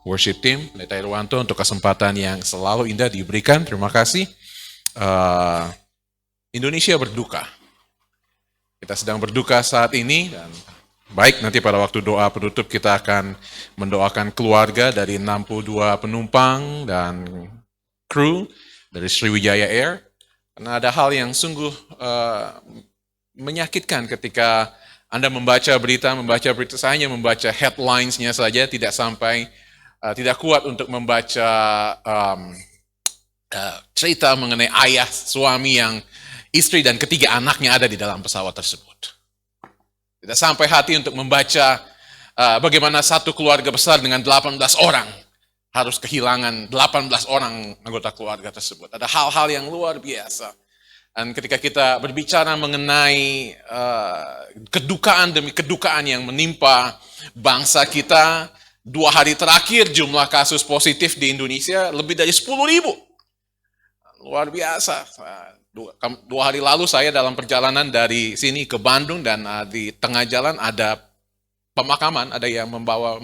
worship team, Pendeta Irwanto untuk kesempatan yang selalu indah diberikan. Terima kasih. Indonesia berduka. Kita sedang berduka saat ini dan baik nanti pada waktu doa penutup kita akan mendoakan keluarga dari 62 penumpang dan kru dari Sriwijaya Air. Karena ada hal yang sungguh menyakitkan ketika Anda membaca berita, saya hanya membaca headlines-nya saja, tidak kuat untuk membaca cerita mengenai ayah, suami yang istri dan ketiga anaknya ada di dalam pesawat tersebut. Tidak sampai hati untuk membaca bagaimana satu keluarga besar dengan 18 orang harus kehilangan 18 orang anggota keluarga tersebut. Ada hal-hal yang luar biasa. Dan ketika kita berbicara mengenai kedukaan demi kedukaan yang menimpa bangsa kita, 2 hari terakhir jumlah kasus positif di Indonesia lebih dari 10.000. Luar biasa. 2 hari lalu saya dalam perjalanan dari sini ke Bandung dan di tengah jalan ada pemakaman, ada yang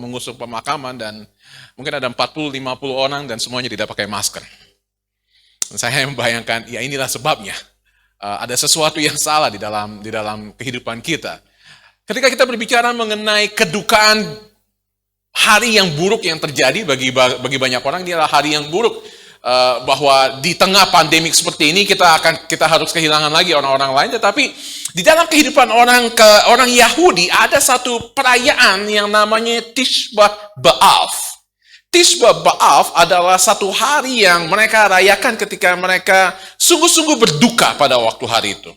mengusung pemakaman dan mungkin ada 40-50 orang dan semuanya tidak pakai masker. Dan saya membayangkan, ya inilah sebabnya. Ada sesuatu yang salah di dalam kehidupan kita. Ketika kita berbicara mengenai kedukaan hari yang buruk yang terjadi bagi banyak orang, ini adalah hari yang buruk. Bahwa di tengah pandemik seperti ini kita harus kehilangan lagi orang-orang lain, tetapi di dalam kehidupan orang Yahudi ada satu perayaan yang namanya Tishba B'Av. Tishba B'Av adalah satu hari yang mereka rayakan ketika mereka sungguh-sungguh berduka pada waktu hari itu.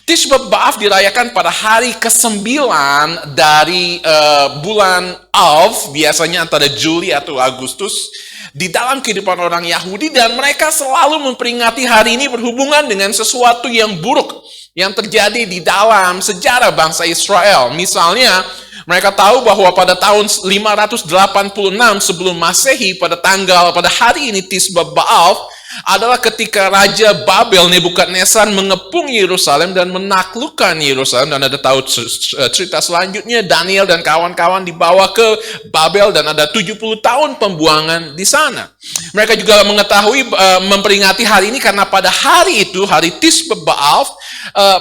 Tishba B'Av dirayakan pada hari ke-9 dari bulan Av, biasanya antara Juli atau Agustus, di dalam kehidupan orang Yahudi, dan mereka selalu memperingati hari ini berhubungan dengan sesuatu yang buruk yang terjadi di dalam sejarah bangsa Israel. Misalnya, mereka tahu bahwa pada tahun 586 sebelum Masehi, pada hari ini Tishba B'Av adalah ketika Raja Babel Nebukadnezar mengepung Yerusalem dan menaklukkan Yerusalem. Dan ada tahu cerita selanjutnya, Daniel dan kawan-kawan dibawa ke Babel dan ada 70 tahun pembuangan di sana. Mereka juga mengetahui memperingati hari ini karena pada hari itu, hari Tishba B'Av,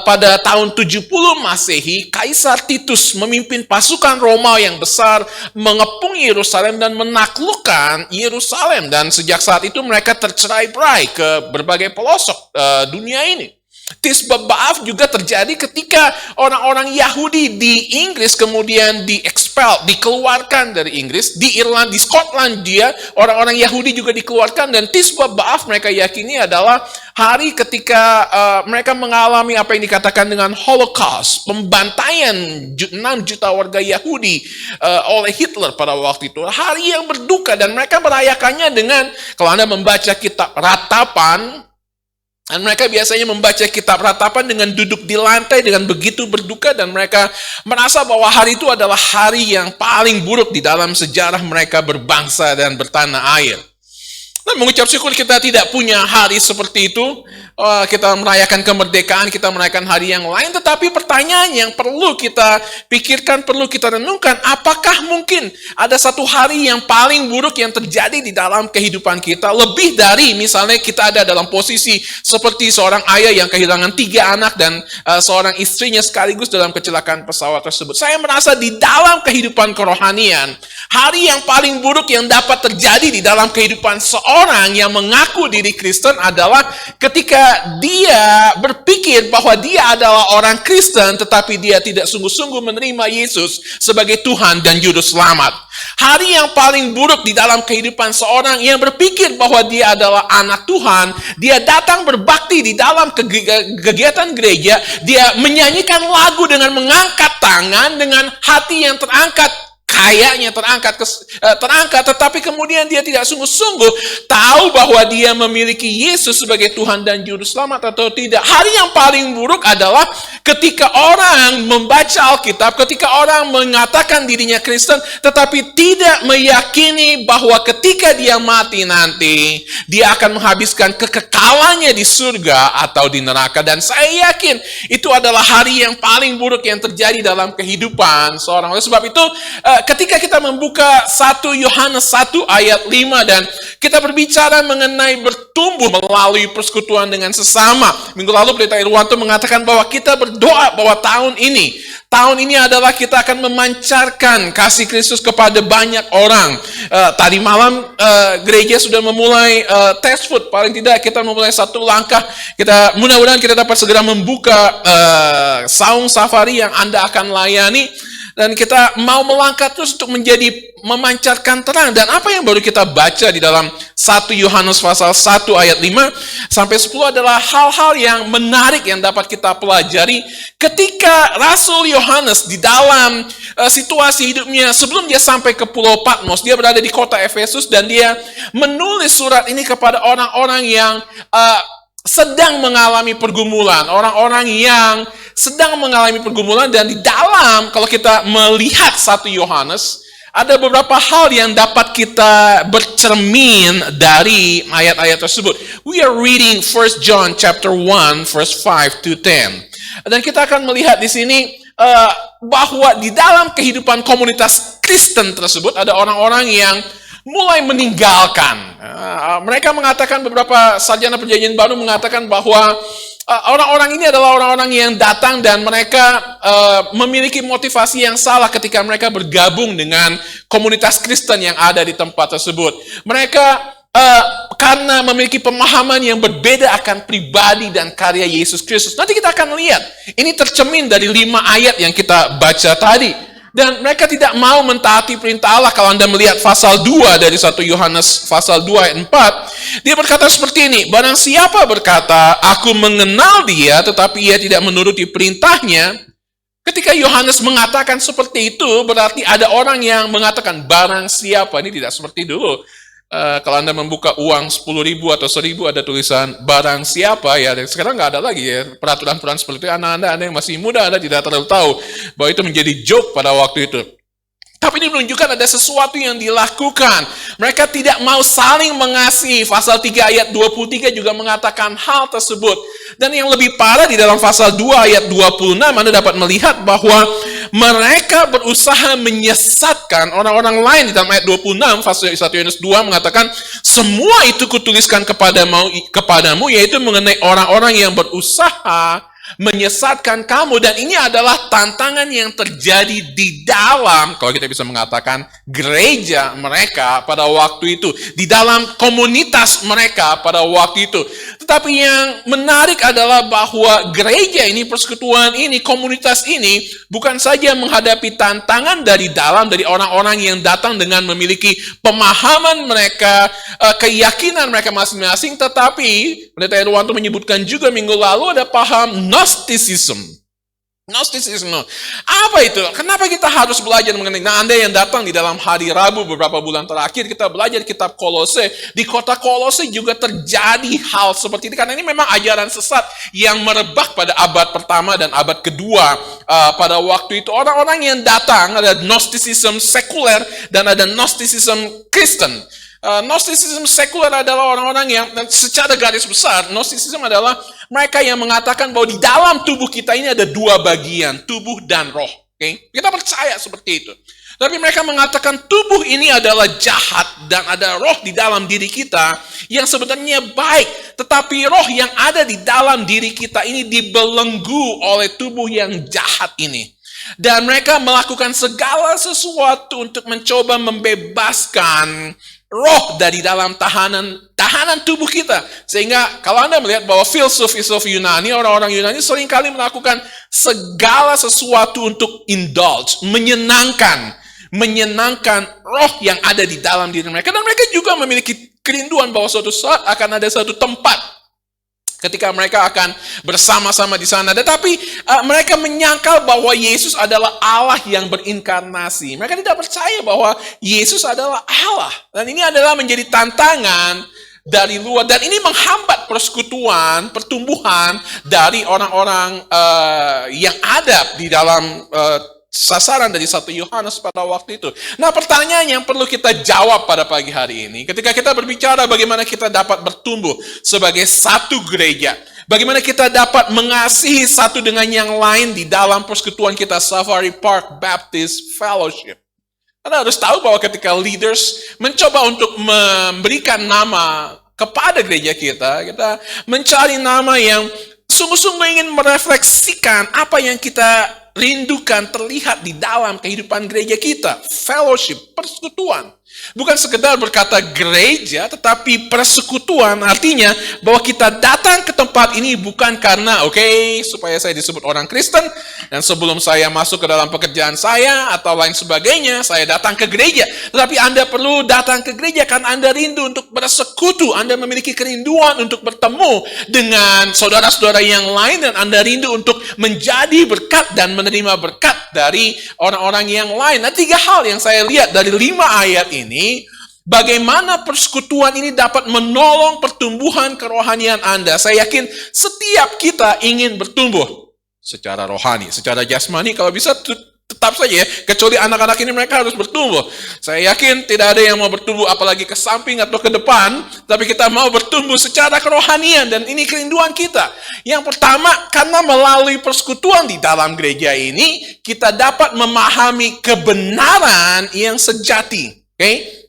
pada tahun 70 Masehi, Kaisar Titus memimpin pasukan Roma yang besar mengepung Yerusalem dan menaklukkan Yerusalem. Dan sejak saat itu mereka tercerai-berai ke berbagai pelosok dunia ini. Tishba B'Av juga terjadi ketika orang-orang Yahudi di Inggris kemudian dikeluarkan dari Inggris, di Irlandia, di Skotlandia, orang-orang Yahudi juga dikeluarkan, dan Tishba B'Av mereka yakini adalah hari ketika mereka mengalami apa yang dikatakan dengan Holocaust, pembantaian 6 juta warga Yahudi oleh Hitler pada waktu itu. Hari yang berduka, dan mereka merayakannya dengan, kalau Anda membaca kitab Ratapan, dan mereka biasanya membaca kitab Ratapan dengan duduk di lantai dengan begitu berduka, dan mereka merasa bahwa hari itu adalah hari yang paling buruk di dalam sejarah mereka berbangsa dan bertanah air. Dan mengucap syukur kita tidak punya hari seperti itu. Kita merayakan kemerdekaan, kita merayakan hari yang lain. Tetapi pertanyaan yang perlu kita pikirkan, perlu kita renungkan, apakah mungkin ada satu hari yang paling buruk yang terjadi di dalam kehidupan kita, lebih dari misalnya kita ada dalam posisi seperti seorang ayah yang kehilangan 3 anak dan seorang istrinya sekaligus dalam kecelakaan pesawat tersebut. Saya merasa di dalam kehidupan kerohanian, hari yang paling buruk yang dapat terjadi di dalam kehidupan seorang yang mengaku diri Kristen adalah ketika dia berpikir bahwa dia adalah orang Kristen, tetapi dia tidak sungguh-sungguh menerima Yesus sebagai Tuhan dan Juru Selamat. Hari yang paling buruk di dalam kehidupan seorang yang berpikir bahwa dia adalah anak Tuhan, dia datang berbakti di dalam kegiatan gereja, dia menyanyikan lagu dengan mengangkat tangan, dengan hati yang terangkat, kayaknya terangkat, tetapi kemudian dia tidak sungguh-sungguh tahu bahwa dia memiliki Yesus sebagai Tuhan dan Juru Selamat atau tidak. Hari yang paling buruk adalah ketika orang membaca Alkitab, ketika orang mengatakan dirinya Kristen, tetapi tidak meyakini bahwa ketika dia mati nanti, dia akan menghabiskan kekekalannya di surga atau di neraka. Dan saya yakin itu adalah hari yang paling buruk yang terjadi dalam kehidupan seorang. Oleh sebab itu, ketika kita membuka 1 Yohanes 1 ayat 5 dan kita berbicara mengenai bertumbuh melalui persekutuan dengan sesama. Minggu lalu Pendeta Irwanto mengatakan bahwa kita berdoa bahwa tahun ini adalah kita akan memancarkan kasih Kristus kepada banyak orang. Tadi malam gereja sudah memulai test food. Paling tidak kita memulai satu langkah. Mudah-mudahan kita dapat segera membuka saung safari yang Anda akan layani. Dan kita mau melangkah terus untuk memancarkan terang. Dan apa yang baru kita baca di dalam 1 Yohanes pasal 1 ayat 5 sampai 10 adalah hal-hal yang menarik yang dapat kita pelajari ketika Rasul Yohanes di dalam situasi hidupnya sebelum dia sampai ke Pulau Patmos. Dia berada di kota Efesus dan dia menulis surat ini kepada orang-orang yang sedang mengalami pergumulan, orang-orang yang sedang mengalami pergumulan. Dan di dalam, kalau kita melihat 1 Yohanes, ada beberapa hal yang dapat kita bercermin dari ayat-ayat tersebut. We are reading 1 John chapter 1 verse 5 to 10. Dan kita akan melihat di sini bahwa di dalam kehidupan komunitas Kristen tersebut ada orang-orang yang mulai meninggalkan. Mereka mengatakan, beberapa sarjana perjanjian baru mengatakan bahwa orang-orang ini adalah orang-orang yang datang dan mereka memiliki motivasi yang salah ketika mereka bergabung dengan komunitas Kristen yang ada di tempat tersebut. Mereka karena memiliki pemahaman yang berbeda akan pribadi dan karya Yesus Kristus. Nanti kita akan lihat, ini tercermin dari 5 ayat yang kita baca tadi. Dan mereka tidak mau mentaati perintah Allah. Kalau Anda melihat pasal 2 dari 1 Yohanes pasal 2 ayat 4, dia berkata seperti ini, barang siapa berkata, aku mengenal dia, tetapi ia tidak menuruti perintahnya. Ketika Yohanes mengatakan seperti itu, berarti ada orang yang mengatakan, barang siapa. Ini tidak seperti dulu. Kalau Anda membuka uang 10.000 atau 1.000 ada tulisan barang siapa, ya sekarang nggak ada lagi ya peraturan-peraturan seperti itu. Anda yang masih muda, Anda tidak terlalu tahu bahwa itu menjadi joke pada waktu itu. Tapi ini menunjukkan ada sesuatu yang dilakukan. Mereka tidak mau saling mengasihi. Pasal 3 ayat 23 juga mengatakan hal tersebut. Dan yang lebih parah di dalam pasal 2 ayat 26, Anda dapat melihat bahwa mereka berusaha menyesatkan orang-orang lain. Di dalam ayat 26, pasal 1 Yohanes 2 mengatakan, semua itu kutuliskan kepadamu, yaitu mengenai orang-orang yang berusaha menyesatkan kamu. Dan ini adalah tantangan yang terjadi di dalam, kalau kita bisa mengatakan, gereja mereka pada waktu itu, di dalam komunitas mereka pada waktu itu. Tetapi yang menarik adalah bahwa gereja ini, persekutuan ini, komunitas ini bukan saja menghadapi tantangan dari dalam, dari orang-orang yang datang dengan memiliki pemahaman mereka, keyakinan mereka masing-masing, tetapi Pendeta Irwanto menyebutkan juga minggu lalu ada paham Gnosticism. Apa itu? Kenapa kita harus belajar mengenai? Nah, Anda yang datang di dalam hari Rabu beberapa bulan terakhir, kita belajar kitab Kolose. Di kota Kolose juga terjadi hal seperti ini. Karena ini memang ajaran sesat yang merebak pada abad pertama dan abad kedua. Pada waktu itu, orang-orang yang datang, ada Gnosticism sekuler dan ada Gnosticism Kristen. Gnosticism sekuler adalah orang-orang yang, secara garis besar, Gnosticism adalah mereka yang mengatakan bahwa di dalam tubuh kita ini ada 2 bagian, tubuh dan roh. Okay? Kita percaya seperti itu. Tapi mereka mengatakan tubuh ini adalah jahat dan ada roh di dalam diri kita yang sebenarnya baik. Tetapi roh yang ada di dalam diri kita ini dibelenggu oleh tubuh yang jahat ini. Dan mereka melakukan segala sesuatu untuk mencoba membebaskan roh dari dalam tahanan tubuh kita. Sehingga kalau Anda melihat bahwa filsuf Yunani, orang-orang Yunani seringkali melakukan segala sesuatu untuk indulge, menyenangkan roh yang ada di dalam diri mereka. Dan mereka juga memiliki kerinduan bahwa suatu saat akan ada satu tempat ketika mereka akan bersama-sama di sana. Tetapi mereka menyangkal bahwa Yesus adalah Allah yang berinkarnasi. Mereka tidak percaya bahwa Yesus adalah Allah. Dan ini adalah menjadi tantangan dari luar. Dan ini menghambat persekutuan, pertumbuhan dari orang-orang yang ada di dalam sasaran dari 1 Yohanes pada waktu itu. Nah, pertanyaan yang perlu kita jawab pada pagi hari ini, ketika kita berbicara bagaimana kita dapat bertumbuh sebagai satu gereja, bagaimana kita dapat mengasihi satu dengan yang lain di dalam persekutuan kita, Safari Park Baptist Fellowship. Anda harus tahu bahwa ketika leaders mencoba untuk memberikan nama kepada gereja kita, kita mencari nama yang sungguh-sungguh ingin merefleksikan apa yang kita rindukan terlihat di dalam kehidupan gereja kita. Fellowship, persekutuan. Bukan sekedar berkata gereja, tetapi persekutuan artinya bahwa kita datang ke tempat ini bukan karena, supaya saya disebut orang Kristen, dan sebelum saya masuk ke dalam pekerjaan saya atau lain sebagainya, saya datang ke gereja. Tetapi Anda perlu datang ke gereja karena Anda rindu untuk bersekutu, Anda memiliki kerinduan untuk bertemu dengan saudara-saudara yang lain, dan Anda rindu untuk menjadi berkat dan menerima berkat dari orang-orang yang lain. Nah, 3 hal yang saya lihat dari 5 ayat ini, bagaimana persekutuan ini dapat menolong pertumbuhan kerohanian Anda. Saya yakin setiap kita ingin bertumbuh secara rohani, secara jasmani, kalau bisa tetap saja ya, kecuali anak-anak ini mereka harus bertumbuh. Saya yakin tidak ada yang mau bertumbuh apalagi ke samping atau ke depan, tapi kita mau bertumbuh secara kerohanian, dan ini kerinduan kita. Yang pertama, karena melalui persekutuan di dalam gereja ini, kita dapat memahami kebenaran yang sejati.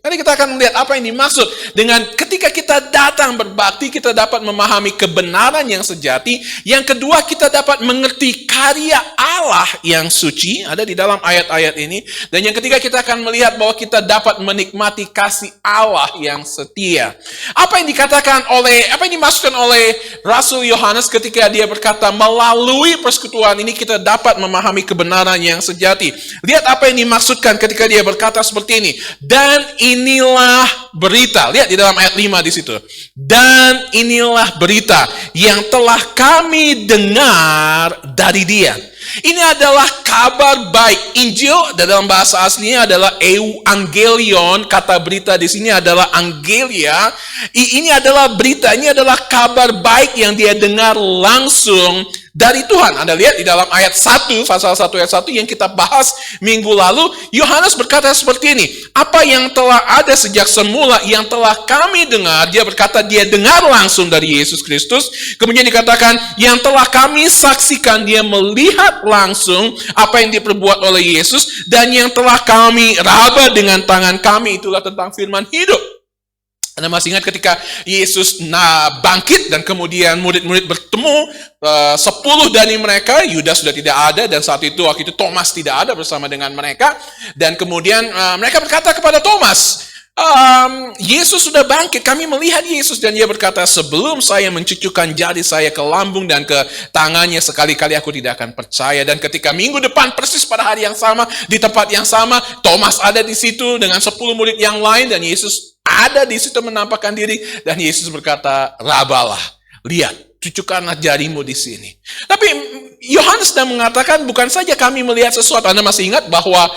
Nanti kita akan melihat apa yang dimaksud dengan ketika kita datang berbakti, kita dapat memahami kebenaran yang sejati. Yang kedua, kita dapat mengerti karya Allah yang suci, ada di dalam ayat-ayat ini. Dan yang ketiga, kita akan melihat bahwa kita dapat menikmati kasih Allah yang setia. Apa yang dimaksudkan oleh Rasul Yohanes ketika dia berkata, melalui persekutuan ini kita dapat memahami kebenaran yang sejati. Lihat apa yang dimaksudkan ketika dia berkata seperti ini. Dan inilah berita. Lihat di dalam ayat 5 di situ. Dan inilah berita yang telah kami dengar dari Dia. Ini adalah kabar baik. Injil dalam bahasa aslinya adalah euangelion. Kata berita di sini adalah angelia. Ini adalah berita, ini adalah kabar baik yang dia dengar langsung dari Tuhan. Anda lihat di dalam ayat 1, pasal 1 ayat 1 yang kita bahas minggu lalu, Yohanes berkata seperti ini, apa yang telah ada sejak semula, yang telah kami dengar, dia berkata dia dengar langsung dari Yesus Kristus, kemudian dikatakan, yang telah kami saksikan, dia melihat langsung apa yang diperbuat oleh Yesus, dan yang telah kami raba dengan tangan kami, itulah tentang firman hidup. Anda masih ingat ketika Yesus bangkit dan kemudian murid-murid bertemu, 10 dari mereka, Yudas sudah tidak ada, dan waktu itu Thomas tidak ada bersama dengan mereka, dan kemudian mereka berkata kepada Thomas, Yesus sudah bangkit, kami melihat Yesus, dan dia berkata, sebelum saya mencucukkan jari saya ke lambung dan ke tangannya, sekali-kali aku tidak akan percaya. Dan ketika minggu depan, persis pada hari yang sama, di tempat yang sama, Thomas ada di situ dengan 10 murid yang lain, dan Yesus ada di situ menampakkan diri, dan Yesus berkata, rabalah, lihat, cucukkanlah jarimu di sini. Tapi Yohanes sedang mengatakan bukan saja kami melihat sesuatu. Anda masih ingat bahwa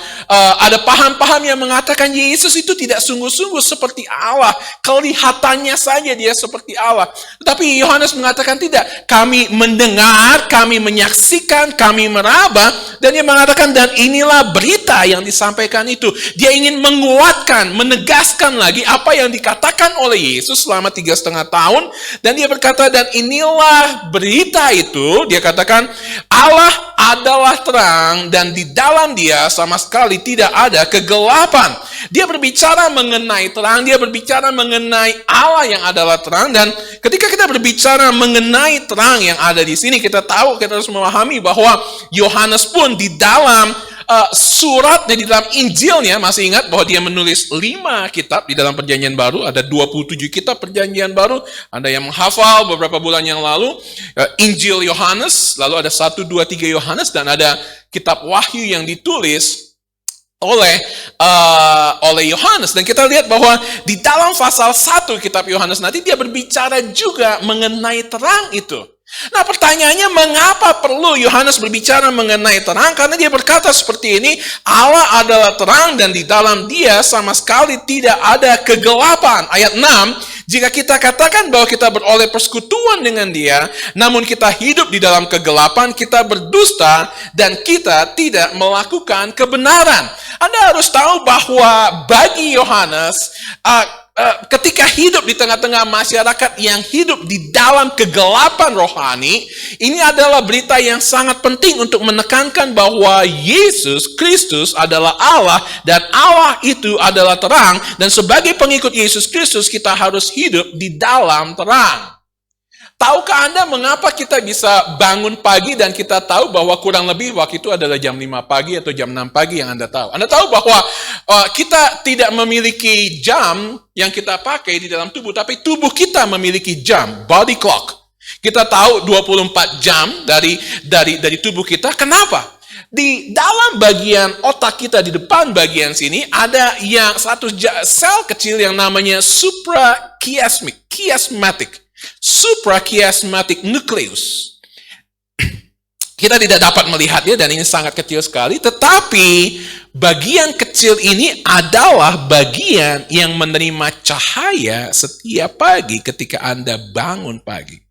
ada paham-paham yang mengatakan Yesus itu tidak sungguh-sungguh seperti Allah. Kelihatannya saja dia seperti Allah. Tetapi Yohanes mengatakan tidak. Kami mendengar, kami menyaksikan, kami meraba. Dan dia mengatakan, dan inilah berita yang disampaikan itu. Dia ingin menguatkan, menegaskan lagi apa yang dikatakan oleh Yesus selama 3,5 tahun. Dan dia berkata, dan inilah berita itu, dia katakan, Allah adalah terang dan di dalam dia sama sekali tidak ada kegelapan. Dia berbicara mengenai terang, dia berbicara mengenai Allah yang adalah terang, dan ketika kita berbicara mengenai terang yang ada di sini, kita tahu, kita harus memahami bahwa Yohanes pun di dalam suratnya, di dalam Injilnya, masih ingat bahwa dia menulis 5 kitab di dalam Perjanjian Baru, ada 27 kitab Perjanjian Baru, ada yang menghafal beberapa bulan yang lalu, Injil Yohanes, lalu ada 1, 2, 3 Yohanes, dan ada kitab Wahyu yang ditulis oleh Yohanes. Dan kita lihat bahwa di dalam pasal 1 kitab Yohanes nanti dia berbicara juga mengenai terang itu. Nah, pertanyaannya, mengapa perlu Yohanes berbicara mengenai terang? Karena dia berkata seperti ini, Allah adalah terang dan di dalam dia sama sekali tidak ada kegelapan. Ayat 6, jika kita katakan bahwa kita beroleh persekutuan dengan dia, namun kita hidup di dalam kegelapan, kita berdusta dan kita tidak melakukan kebenaran. Anda harus tahu bahwa bagi Yohanes, ketika hidup di tengah-tengah masyarakat yang hidup di dalam kegelapan rohani, ini adalah berita yang sangat penting untuk menekankan bahwa Yesus Kristus adalah Allah dan Allah itu adalah terang, dan sebagai pengikut Yesus Kristus kita harus hidup di dalam terang. Tahukah Anda mengapa kita bisa bangun pagi dan kita tahu bahwa kurang lebih waktu itu adalah jam 5 pagi atau jam 6 pagi yang Anda tahu? Anda tahu bahwa kita tidak memiliki jam yang kita pakai di dalam tubuh, tapi tubuh kita memiliki jam, body clock. Kita tahu 24 jam dari tubuh kita. Kenapa? Di dalam bagian otak kita di depan bagian sini ada yang satu sel kecil yang namanya suprachiasmatic nucleus. Kita tidak dapat melihatnya dan ini sangat kecil sekali, tetapi bagian kecil ini adalah bagian yang menerima cahaya setiap pagi ketika Anda bangun pagi.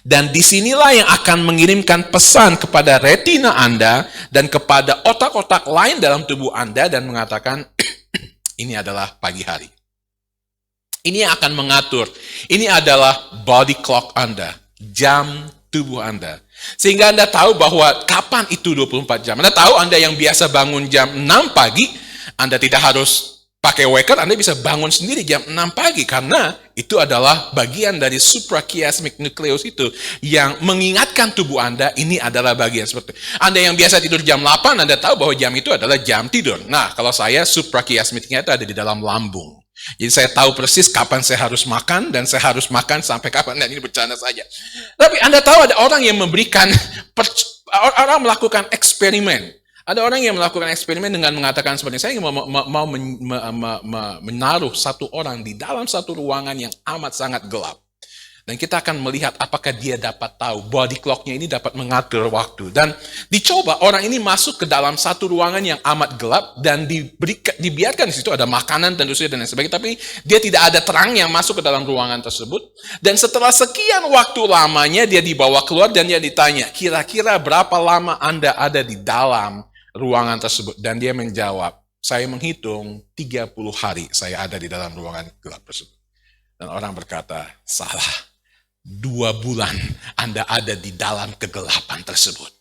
Dan disinilah yang akan mengirimkan pesan kepada retina Anda dan kepada otak-otak lain dalam tubuh Anda dan mengatakan, ini adalah pagi hari. Ini yang akan mengatur. Ini adalah body clock Anda, jam tubuh Anda. Sehingga Anda tahu bahwa kapan itu 24 jam. Anda tahu Anda yang biasa bangun jam 6 pagi, Anda tidak harus pakai waker, Anda bisa bangun sendiri jam 6 pagi. Karena itu adalah bagian dari suprachiasmatic nucleus itu yang mengingatkan tubuh Anda, ini adalah bagian seperti itu. Anda yang biasa tidur jam 8, Anda tahu bahwa jam itu adalah jam tidur. Nah, kalau saya, suprachiasmaticnya itu ada di dalam lambung. Jadi saya tahu persis kapan saya harus makan, dan saya harus makan sampai kapan, dan ini bercanda saja. Tapi Anda tahu ada orang yang memberikan, orang melakukan eksperimen. Ada orang yang melakukan eksperimen dengan mengatakan seperti saya mau menaruh satu orang di dalam satu ruangan yang amat sangat gelap. Dan kita akan melihat apakah dia dapat tahu, body clock-nya ini dapat mengatur waktu. Dan dicoba orang ini masuk ke dalam satu ruangan yang amat gelap dan dibiarkan di situ ada makanan tentu saja dan lain sebagainya. Tapi dia tidak ada terang yang masuk ke dalam ruangan tersebut. Dan setelah sekian waktu lamanya dia dibawa keluar dan dia ditanya, kira-kira berapa lama Anda ada di dalam ruangan tersebut? Dan dia menjawab, saya menghitung 30 hari saya ada di dalam ruangan gelap tersebut. Dan orang berkata, salah. 2 bulan Anda ada di dalam kegelapan tersebut.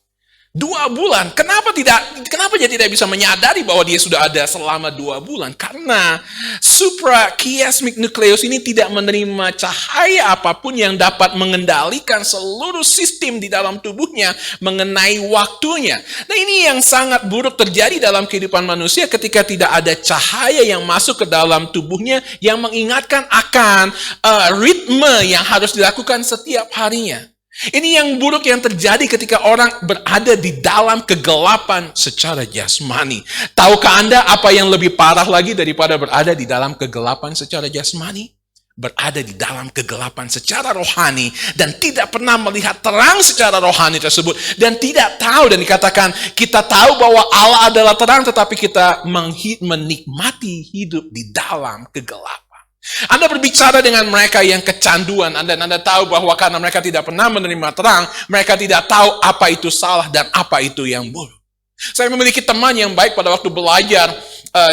2 bulan. Kenapa dia tidak bisa menyadari bahwa dia sudah ada selama 2 bulan? Karena suprachiasmatic nucleus ini tidak menerima cahaya apapun yang dapat mengendalikan seluruh sistem di dalam tubuhnya mengenai waktunya. Nah, ini yang sangat buruk terjadi dalam kehidupan manusia ketika tidak ada cahaya yang masuk ke dalam tubuhnya yang mengingatkan akan ritme yang harus dilakukan setiap harinya. Ini yang buruk yang terjadi ketika orang berada di dalam kegelapan secara jasmani. Tahukah Anda apa yang lebih parah lagi daripada berada di dalam kegelapan secara jasmani? Berada di dalam kegelapan secara rohani dan tidak pernah melihat terang secara rohani tersebut. Dan tidak tahu, dan dikatakan kita tahu bahwa Allah adalah terang, tetapi kita menikmati hidup di dalam kegelapan. Anda berbicara dengan mereka yang kecanduan, Anda tahu bahwa karena mereka tidak pernah menerima terang, mereka tidak tahu apa itu salah dan apa itu yang buruk. Saya memiliki teman yang baik pada waktu belajar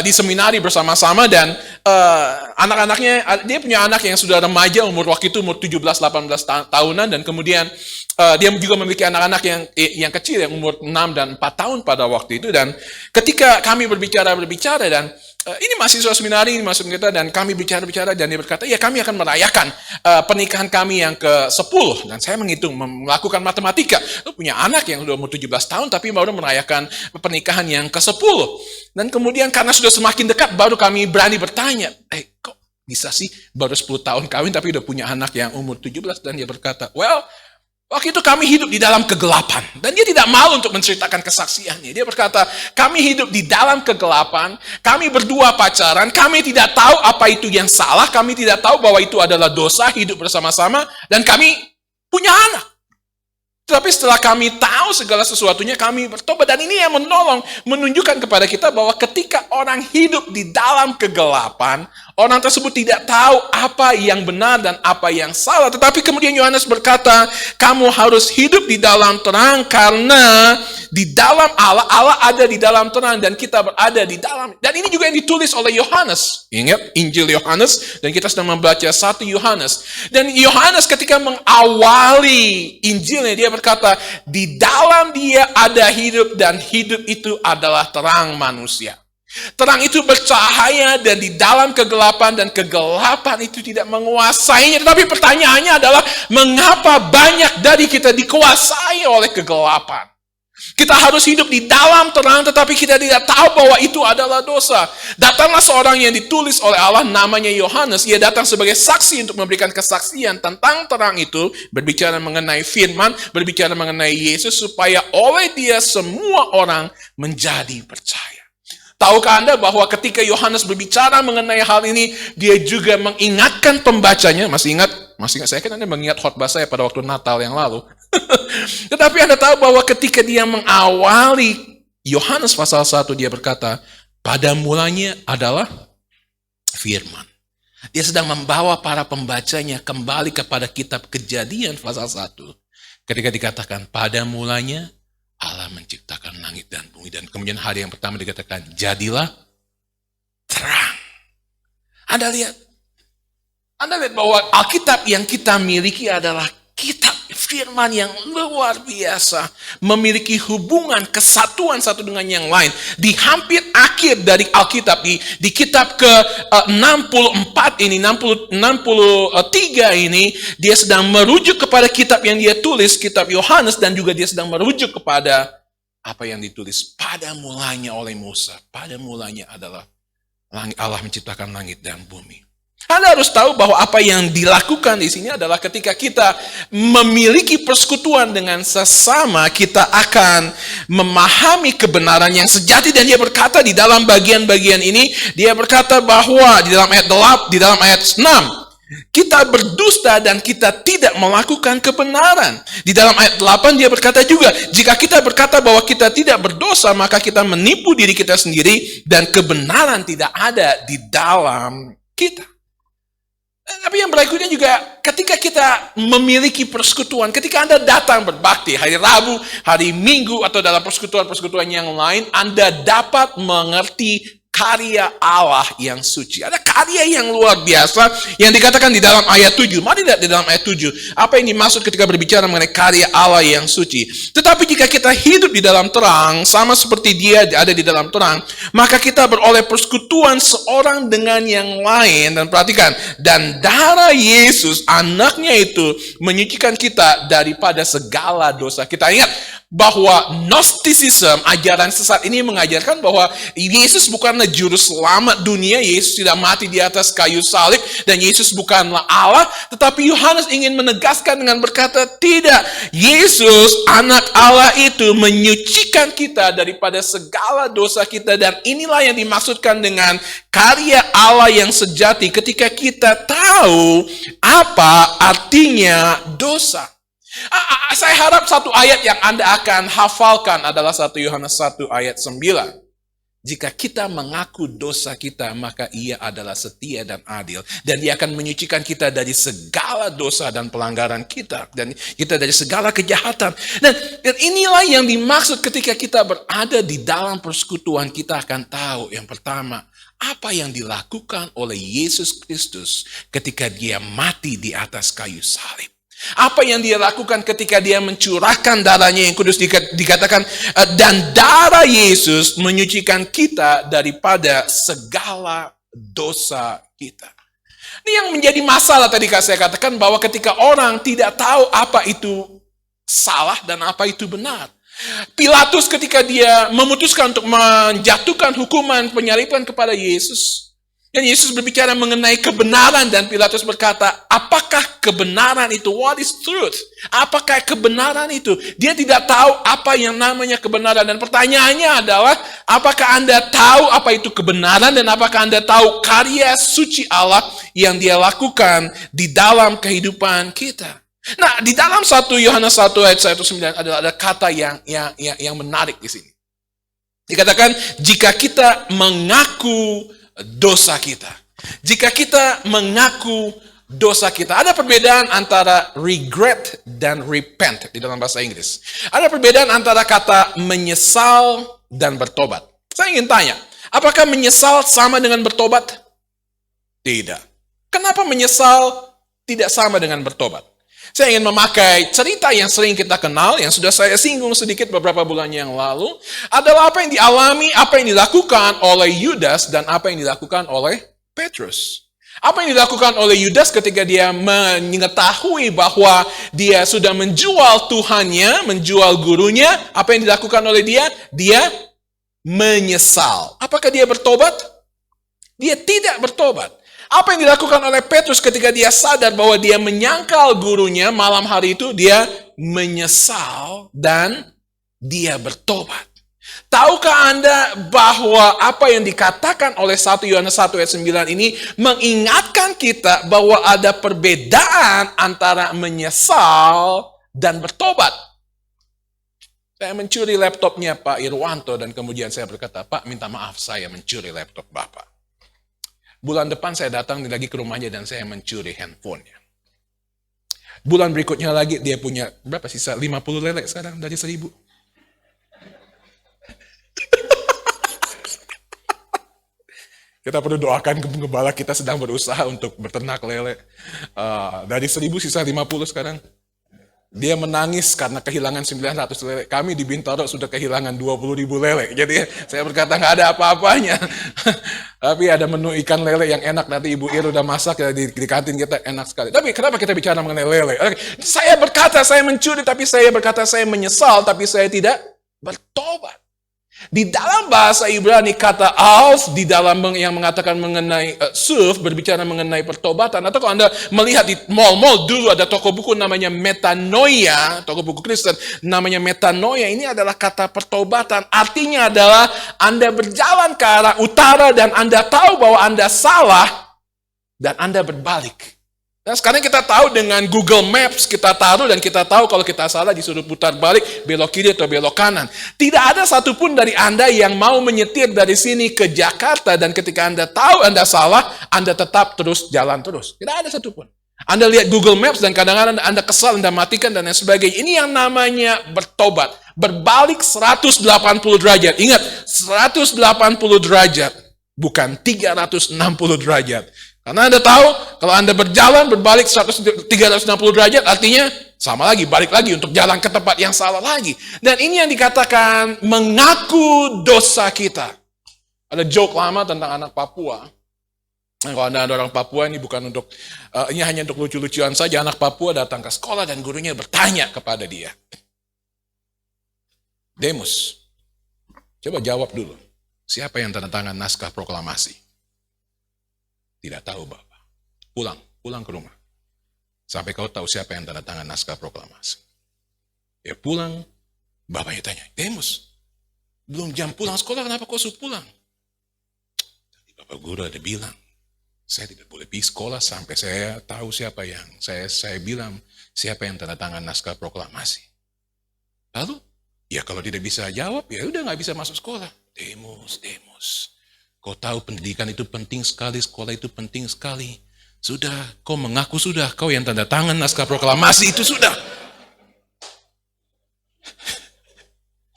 di seminari bersama-sama, dan anak-anaknya, dia punya anak yang sudah remaja, waktu itu umur 17-18 tahunan, dan kemudian dia juga memiliki anak-anak yang kecil yang umur 6 dan 4 tahun pada waktu itu. Dan ketika kami berbicara dan ini mahasiswa seminari, ini masuk kita, dan kami bicara, dan dia berkata, ya kami akan merayakan pernikahan kami yang ke-10. Dan saya melakukan matematika. Lu punya anak yang sudah umur 17 tahun, tapi baru merayakan pernikahan yang ke-10. Dan kemudian karena sudah semakin dekat, baru kami berani bertanya, kok bisa sih baru 10 tahun kawin, tapi udah punya anak yang umur 17? Dan dia berkata, well, waktu itu kami hidup di dalam kegelapan. Dan dia tidak malu untuk menceritakan kesaksiannya. Dia berkata, kami hidup di dalam kegelapan, kami berdua pacaran, kami tidak tahu apa itu yang salah, kami tidak tahu bahwa itu adalah dosa hidup bersama-sama, dan kami punya anak. Tetapi setelah kami tahu segala sesuatunya, kami bertobat. Dan ini yang menunjukkan kepada kita bahwa ketika orang hidup di dalam kegelapan, Orang tersebut tidak tahu apa yang benar dan apa yang salah. Tetapi kemudian Yohanes berkata, kamu harus hidup di dalam terang karena di dalam Allah, Allah ada di dalam terang dan kita berada di dalam. Dan ini juga yang ditulis oleh Yohanes. Ingat Injil Yohanes dan kita sedang membaca 1 Yohanes. Dan Yohanes ketika mengawali Injilnya dia berkata, di dalam dia ada hidup dan hidup itu adalah terang manusia. Terang itu bercahaya dan di dalam kegelapan dan kegelapan itu tidak menguasainya. Tetapi pertanyaannya adalah mengapa banyak dari kita dikuasai oleh kegelapan? Kita harus hidup di dalam terang tetapi kita tidak tahu bahwa itu adalah dosa. Datanglah seorang yang ditulis oleh Allah namanya Yohanes. Ia datang sebagai saksi untuk memberikan kesaksian tentang terang itu. Berbicara mengenai firman, berbicara mengenai Yesus supaya oleh dia semua orang menjadi percaya. Tahukah Anda bahwa ketika Yohanes berbicara mengenai hal ini, dia juga mengingatkan pembacanya. Masih ingat? Saya kan Anda mengingat khotbah saya pada waktu Natal yang lalu. Tetapi Anda tahu bahwa ketika dia mengawali Yohanes pasal 1, dia berkata, pada mulanya adalah firman. Dia sedang membawa para pembacanya kembali kepada kitab Kejadian pasal 1. Ketika dikatakan, pada mulanya Allah menciptakan langit dan bumi. Dan kemudian hari yang pertama dikatakan, jadilah terang. Anda lihat bahwa Alkitab yang kita miliki adalah kitab firman yang luar biasa. Memiliki hubungan kesatuan satu dengan yang lain. Di hampir akhir dari Alkitab, di kitab ke-64 ini, 63 ini, dia sedang merujuk kepada kitab yang dia tulis, kitab Yohanes, dan juga dia sedang merujuk kepada apa yang ditulis pada mulanya oleh Musa. Pada mulanya adalah Allah menciptakan langit dan bumi. Anda harus tahu bahwa apa yang dilakukan di sini adalah ketika kita memiliki persekutuan dengan sesama, kita akan memahami kebenaran yang sejati. Dan dia berkata di dalam bagian-bagian ini, dia berkata bahwa di dalam ayat 6, kita berdusta dan kita tidak melakukan kebenaran. Di dalam ayat 8 dia berkata juga, jika kita berkata bahwa kita tidak berdosa, maka kita menipu diri kita sendiri dan kebenaran tidak ada di dalam kita. Tapi yang berikutnya juga ketika kita memiliki persekutuan, ketika Anda datang berbakti hari Rabu, hari Minggu, atau dalam persekutuan-persekutuan yang lain, Anda dapat mengerti karya Allah yang suci. Ada karya yang luar biasa yang dikatakan di dalam ayat 7. Mari lihat di dalam ayat 7. Apa yang dimaksud ketika berbicara mengenai karya Allah yang suci. Tetapi jika kita hidup di dalam terang, sama seperti dia ada di dalam terang, maka kita beroleh persekutuan seorang dengan yang lain. Dan perhatikan, dan darah Yesus, anaknya itu, menyucikan kita daripada segala dosa. Kita ingat bahwa Gnosticism, ajaran sesat ini mengajarkan bahwa Yesus bukanlah juru selamat dunia, Yesus tidak mati di atas kayu salib, dan Yesus bukanlah Allah. Tetapi Yohanes ingin menegaskan dengan berkata, tidak, Yesus anak Allah itu menyucikan kita daripada segala dosa kita. Dan inilah yang dimaksudkan dengan karya Allah yang sejati ketika kita tahu apa artinya dosa. Saya harap satu ayat yang Anda akan hafalkan adalah 1 Yohanes 1 ayat 9. Jika kita mengaku dosa kita, maka ia adalah setia dan adil. Dan dia akan menyucikan kita dari segala dosa dan pelanggaran kita. Dan kita dari segala kejahatan. Dan inilah yang dimaksud ketika kita berada di dalam persekutuan, kita akan tahu yang pertama, apa yang dilakukan oleh Yesus Kristus ketika dia mati di atas kayu salib. Apa yang dia lakukan ketika dia mencurahkan darahnya yang kudus, dikatakan, dan darah Yesus menyucikan kita daripada segala dosa kita. Ini yang menjadi masalah tadi saya katakan, bahwa ketika orang tidak tahu apa itu salah dan apa itu benar. Pilatus ketika dia memutuskan untuk menjatuhkan hukuman penyaliban kepada Yesus, dan Yesus berbicara mengenai kebenaran, dan Pilatus berkata, apakah kebenaran itu? What is truth? Apakah kebenaran itu? Dia tidak tahu apa yang namanya kebenaran. Dan pertanyaannya adalah, apakah Anda tahu apa itu kebenaran? Dan apakah Anda tahu karya suci Allah yang dia lakukan di dalam kehidupan kita? Nah, di dalam 1 Yohanes 1 ayat 1:9 ada kata yang menarik di sini. Dikatakan, jika kita mengaku dosa kita. Jika kita mengaku dosa kita, ada perbedaan antara regret dan repent di dalam bahasa Inggris. Ada perbedaan antara kata menyesal dan bertobat. Saya ingin tanya, apakah menyesal sama dengan bertobat? Tidak. Kenapa menyesal tidak sama dengan bertobat? Saya ingin memakai cerita yang sering kita kenal, yang sudah saya singgung sedikit beberapa bulan yang lalu, adalah apa yang dialami, apa yang dilakukan oleh Yudas, dan apa yang dilakukan oleh Petrus. Apa yang dilakukan oleh Yudas ketika dia mengetahui bahwa dia sudah menjual Tuhannya, menjual gurunya, apa yang dilakukan oleh dia? Dia menyesal. Apakah dia bertobat? Dia tidak bertobat. Apa yang dilakukan oleh Petrus ketika dia sadar bahwa dia menyangkal gurunya malam hari itu, dia menyesal dan dia bertobat. Tahukah Anda bahwa apa yang dikatakan oleh 1 Yohanes 1 ayat 9 ini mengingatkan kita bahwa ada perbedaan antara menyesal dan bertobat. Saya mencuri laptopnya Pak Irwanto dan kemudian saya berkata, Pak minta maaf saya mencuri laptop Bapak. Bulan depan saya datang lagi ke rumahnya dan saya mencuri handphonenya. Bulan berikutnya lagi dia punya berapa sisa 50 lele sekarang dari 1.000. Kita perlu doakan gembala kita sedang berusaha untuk berternak lele. Dari 1.000 sisa 50 sekarang. Dia menangis karena kehilangan 900 lele. Kami di Bintaro sudah kehilangan 20.000 lele. Jadi saya berkata nggak ada apa-apanya. Tapi ada menu ikan lele yang enak. Nanti Ibu Ir udah masak ya, di kantin kita enak sekali. Tapi kenapa kita bicara mengenai lele? Saya berkata saya mencuri, tapi saya berkata saya menyesal, tapi saya tidak bertobat. Di dalam bahasa Ibrani kata alf di dalam yang mengatakan mengenai suf berbicara mengenai pertobatan. Atau kalau Anda melihat di mall-mall dulu ada toko buku namanya Metanoia, toko buku Kristen namanya Metanoia, ini adalah kata pertobatan. Artinya adalah Anda berjalan ke arah utara dan Anda tahu bahwa Anda salah dan Anda berbalik. Nah, sekarang kita tahu dengan Google Maps kita taruh dan kita tahu kalau kita salah disuruh putar balik, belok kiri atau belok kanan. Tidak ada satupun dari Anda yang mau menyetir dari sini ke Jakarta dan ketika Anda tahu Anda salah, Anda tetap terus jalan terus. Tidak ada satupun. Anda lihat Google Maps dan kadang-kadang Anda kesal, Anda matikan dan lain sebagainya. Ini yang namanya bertobat. Berbalik 180 derajat. Ingat, 180 derajat. Bukan 360 derajat. Karena Anda tahu, kalau Anda berjalan berbalik 360 derajat, artinya sama lagi, balik lagi untuk jalan ke tempat yang salah lagi. Dan ini yang dikatakan mengaku dosa kita. Ada joke lama tentang anak Papua. Nah, kalau Anda ada orang Papua, ini bukan untuk, ini hanya untuk lucu-lucuan saja. Anak Papua datang ke sekolah dan gurunya bertanya kepada dia. Demus, coba jawab dulu. Siapa yang tanda tangan naskah proklamasi? Tidak tahu Bapak. Pulang ke rumah. Sampai kau tahu siapa yang tanda tangan naskah proklamasi. Ya pulang, bapaknya tanya, Demus, belum jam pulang sekolah, kenapa kau suruh pulang? Tadi Bapak Guru ada bilang, saya tidak boleh pergi sekolah sampai saya tahu siapa yang, saya bilang, siapa yang tanda tangan naskah proklamasi. Lalu, ya kalau tidak bisa jawab, ya udah nggak bisa masuk sekolah. Demus. Kau tahu pendidikan itu penting sekali, sekolah itu penting sekali. Sudah, kau mengaku sudah, kau yang tanda tangan naskah proklamasi itu sudah.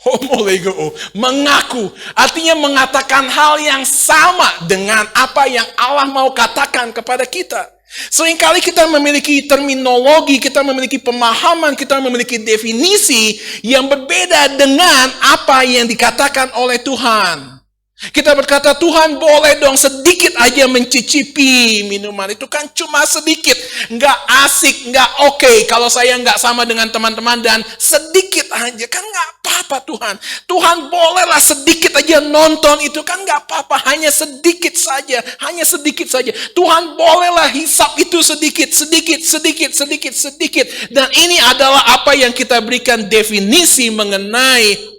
Homo legoo, mengaku, artinya mengatakan hal yang sama dengan apa yang Allah mau katakan kepada kita. Seringkali kita memiliki terminologi, kita memiliki pemahaman, kita memiliki definisi yang berbeda dengan apa yang dikatakan oleh Tuhan. Kita berkata, Tuhan boleh dong sedikit aja mencicipi minuman. Itu kan cuma sedikit. Nggak asik, nggak oke. Kalau saya nggak sama dengan teman-teman dan sedikit aja. Kan nggak apa-apa Tuhan. Tuhan bolehlah sedikit aja nonton itu. Kan nggak apa-apa. Hanya sedikit saja. Tuhan bolehlah hisap itu sedikit. Dan ini adalah apa yang kita berikan definisi mengenai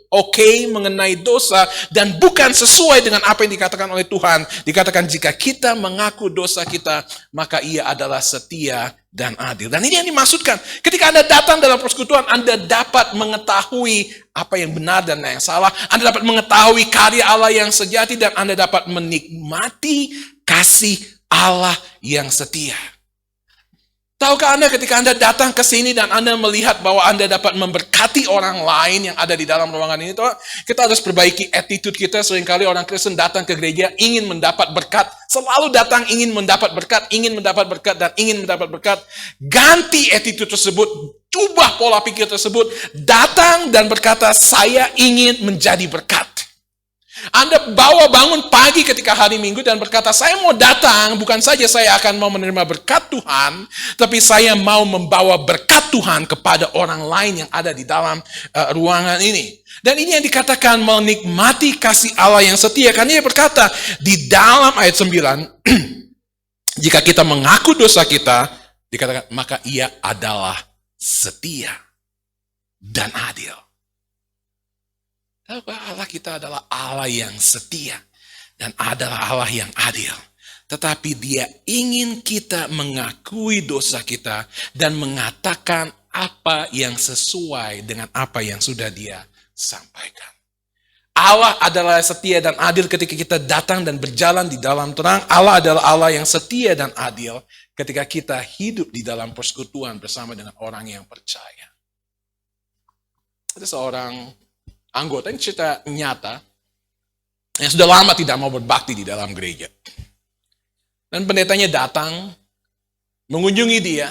mengenai dosa dan bukan sesuai dengan apa yang dikatakan oleh Tuhan. Dikatakan jika kita mengaku dosa kita, maka ia adalah setia dan adil. Dan ini yang dimaksudkan. Ketika Anda datang dalam persekutuan, Anda dapat mengetahui apa yang benar dan yang salah. Anda dapat mengetahui karya Allah yang sejati dan Anda dapat menikmati kasih Allah yang setia. Tahukah Anda ketika Anda datang ke sini dan Anda melihat bahwa Anda dapat memberkati orang lain yang ada di dalam ruangan ini, kita harus perbaiki attitude kita. Seringkali orang Kristen datang ke gereja ingin mendapat berkat, selalu datang ingin mendapat berkat, dan ingin mendapat berkat. Ganti attitude tersebut, ubah pola pikir tersebut, datang dan berkata, saya ingin menjadi berkat. Anda bangun pagi ketika hari Minggu dan berkata, saya mau datang, bukan saja saya akan mau menerima berkat Tuhan, tapi saya mau membawa berkat Tuhan kepada orang lain yang ada di dalam ruangan ini. Dan ini yang dikatakan menikmati kasih Allah yang setia. Karena dia berkata di dalam ayat 9, jika kita mengaku dosa kita, dikatakan maka ia adalah setia dan adil. Allah kita adalah Allah yang setia dan adalah Allah yang adil. Tetapi dia ingin kita mengakui dosa kita dan mengatakan apa yang sesuai dengan apa yang sudah dia sampaikan. Allah adalah setia dan adil ketika kita datang dan berjalan di dalam terang. Allah adalah Allah yang setia dan adil ketika kita hidup di dalam persekutuan bersama dengan orang yang percaya. Ada seorang anggota, ini cerita nyata, yang sudah lama tidak mau berbakti di dalam gereja. Dan pendetanya datang, mengunjungi dia,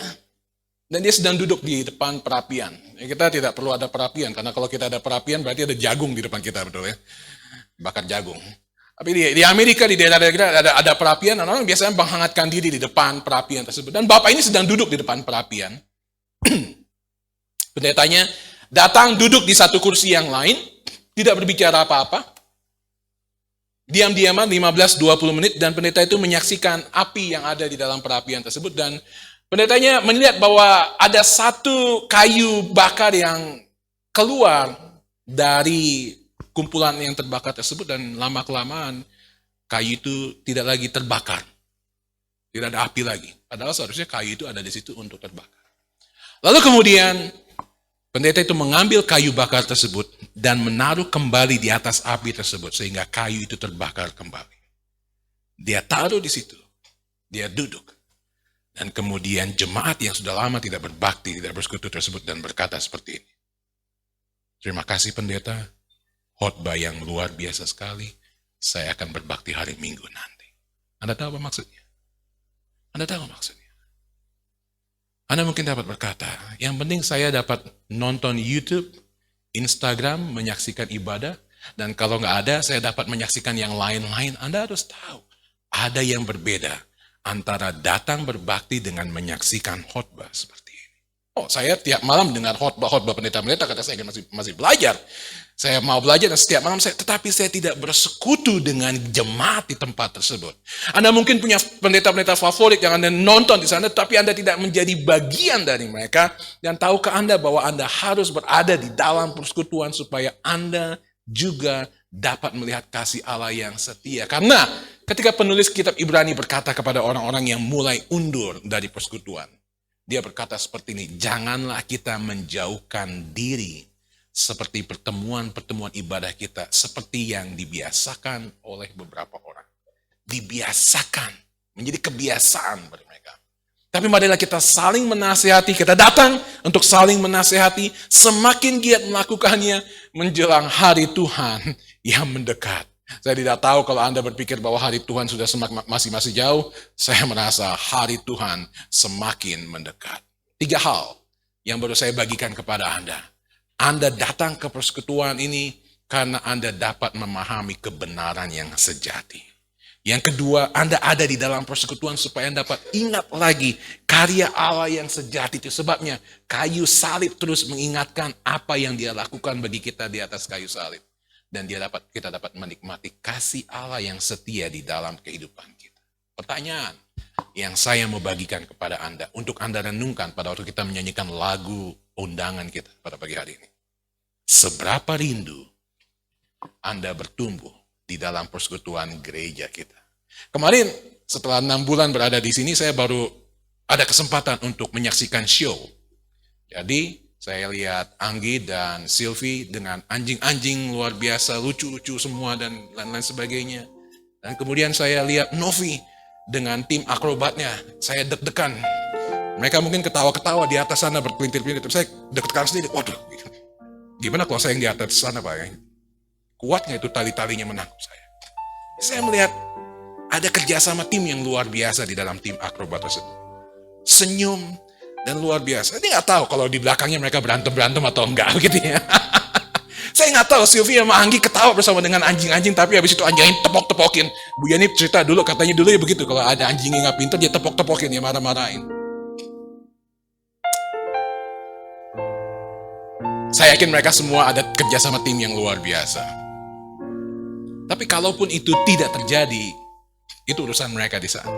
dan dia sedang duduk di depan perapian. Ya, kita tidak perlu ada perapian, karena kalau kita ada perapian berarti ada jagung di depan kita, betul ya? Bakar jagung. Tapi di Amerika, di daerah-daerah ada perapian, dan orang biasanya menghangatkan diri di depan perapian tersebut. Dan bapak ini sedang duduk di depan perapian. Pendetanya datang duduk di satu kursi yang lain, tidak berbicara apa-apa. Diam-diaman 15-20 menit dan pendeta itu menyaksikan api yang ada di dalam perapian tersebut. Dan pendetanya melihat bahwa ada satu kayu bakar yang keluar dari kumpulan yang terbakar tersebut. Dan lama-kelamaan kayu itu tidak lagi terbakar. Tidak ada api lagi. Padahal seharusnya kayu itu ada di situ untuk terbakar. Lalu kemudian pendeta itu mengambil kayu bakar tersebut dan menaruh kembali di atas api tersebut sehingga kayu itu terbakar kembali. Dia taruh di situ, dia duduk. Dan kemudian jemaat yang sudah lama tidak berbakti, tidak bersekutu tersebut dan berkata seperti ini. Terima kasih pendeta, khotbah yang luar biasa sekali. Saya akan berbakti hari Minggu nanti. Anda tahu apa maksudnya? Anda tahu maksudnya? Anda mungkin dapat berkata, yang penting saya dapat nonton YouTube, Instagram, menyaksikan ibadah, dan kalau nggak ada, saya dapat menyaksikan yang lain-lain. Anda harus tahu, ada yang berbeda antara datang berbakti dengan menyaksikan khotbah seperti ini. Oh, saya tiap malam dengar khotbah pendeta-pendeta, kata saya masih belajar. Saya mau belajar dan setiap malam tetapi saya tidak bersekutu dengan jemaat di tempat tersebut. Anda mungkin punya pendeta-pendeta favorit yang Anda nonton di sana, tapi Anda tidak menjadi bagian dari mereka. Dan tahukah Anda bahwa Anda harus berada di dalam persekutuan supaya Anda juga dapat melihat kasih Allah yang setia. Karena ketika penulis kitab Ibrani berkata kepada orang-orang yang mulai undur dari persekutuan, dia berkata seperti ini, janganlah kita menjauhkan diri seperti pertemuan-pertemuan ibadah kita, seperti yang dibiasakan oleh beberapa orang. Dibiasakan, menjadi kebiasaan bagi mereka. Tapi marilah kita saling menasihati, kita datang untuk saling menasihati, semakin giat melakukannya menjelang hari Tuhan yang mendekat. Saya tidak tahu kalau Anda berpikir bahwa hari Tuhan sudah masih jauh, saya merasa hari Tuhan semakin mendekat. 3 hal yang baru saya bagikan kepada Anda. Anda datang ke persekutuan ini karena Anda dapat memahami kebenaran yang sejati. Yang kedua, Anda ada di dalam persekutuan supaya Anda dapat ingat lagi karya Allah yang sejati. Itu sebabnya kayu salib terus mengingatkan apa yang dia lakukan bagi kita di atas kayu salib. Dan kita dapat menikmati kasih Allah yang setia di dalam kehidupan kita. Pertanyaan yang saya mau bagikan kepada Anda, untuk Anda renungkan pada waktu kita menyanyikan lagu undangan kita pada pagi hari ini. Seberapa rindu Anda bertumbuh di dalam persekutuan gereja kita. Kemarin setelah 6 bulan berada di sini, saya baru ada kesempatan untuk menyaksikan show. Jadi saya lihat Anggi dan Sylvie dengan anjing-anjing luar biasa, lucu-lucu semua dan lain-lain sebagainya. Dan kemudian saya lihat Novi dengan tim akrobatnya. Saya deg-degan. Mereka mungkin ketawa-ketawa di atas sana berpelintir-pelintir. Tapi saya deg-degan sendiri. Waduh, gimana kalau saya yang di atas sana, Pak? Kuatnya itu tali-talinya menangkap saya. Saya melihat ada kerjasama tim yang luar biasa di dalam tim akrobat tersebut. Senyum dan luar biasa. Dia nggak tahu kalau di belakangnya mereka berantem-berantem atau enggak gitu ya. Saya nggak tahu Sylvia sama Anggi ketawa bersama dengan anjing-anjing, tapi habis itu anjingnya tepok-tepokin. Bu Yani cerita dulu, katanya dulu ya begitu, kalau ada anjing yang nggak pintar dia tepok-tepokin, ya marah-marahin. Saya yakin mereka semua ada kerjasama tim yang luar biasa. Tapi kalaupun itu tidak terjadi, itu urusan mereka di sana.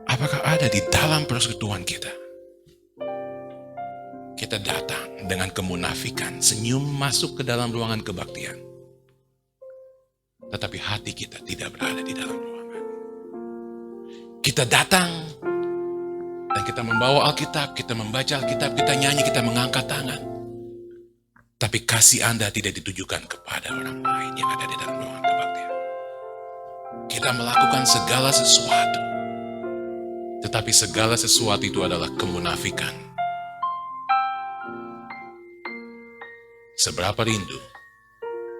Apakah ada di dalam persekutuan kita? Kita datang dengan kemunafikan, senyum masuk ke dalam ruangan kebaktian. Tetapi hati kita tidak berada di dalam ruangan. Kita datang dan kita membawa Alkitab, kita membaca Alkitab, kita nyanyi, kita mengangkat tangan. Tapi kasih Anda tidak ditujukan kepada orang lain yang ada di dalam ruangan kebaktian. Kita melakukan segala sesuatu. Tetapi segala sesuatu itu adalah kemunafikan. Seberapa rindu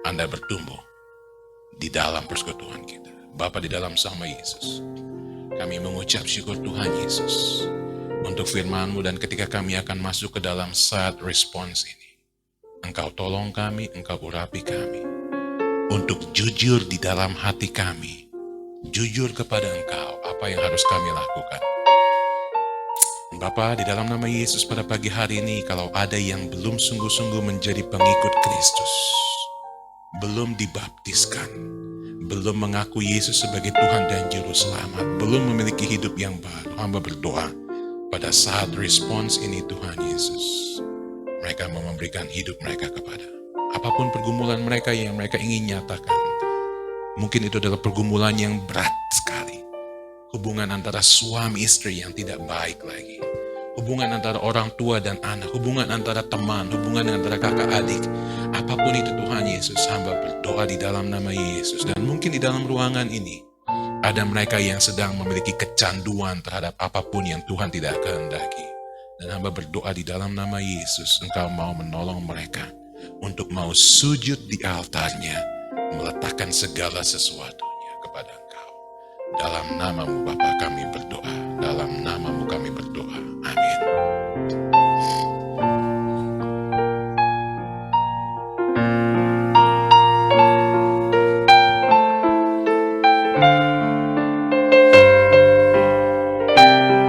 Anda bertumbuh di dalam persekutuan kita. Bapa di dalam sama Yesus, kami mengucap syukur Tuhan Yesus untuk firman-Mu, dan ketika kami akan masuk ke dalam saat respons ini, Engkau tolong kami, Engkau urapi kami untuk jujur di dalam hati kami, jujur kepada Engkau apa yang harus kami lakukan. Bapa, di dalam nama Yesus pada pagi hari ini, kalau ada yang belum sungguh-sungguh menjadi pengikut Kristus, belum dibaptiskan, belum mengaku Yesus sebagai Tuhan dan Juru Selamat, belum memiliki hidup yang baru, hamba berdoa pada saat respons ini Tuhan Yesus, mereka mau memberikan hidup mereka kepada apapun pergumulan mereka yang mereka ingin nyatakan. Mungkin itu adalah pergumulan yang berat sekali. Hubungan antara suami istri yang tidak baik lagi. Hubungan antara orang tua dan anak. Hubungan antara teman. Hubungan antara kakak adik. Apapun itu Tuhan Yesus, hamba berdoa di dalam nama Yesus. Dan mungkin di dalam ruangan ini, ada mereka yang sedang memiliki kecanduan terhadap apapun yang Tuhan tidak kehendaki. Dan hamba berdoa di dalam nama Yesus, Engkau mau menolong mereka untuk mau sujud di altarnya, meletakkan segala sesuatunya kepada Engkau. Dalam nama-Mu Bapa kami berdoa.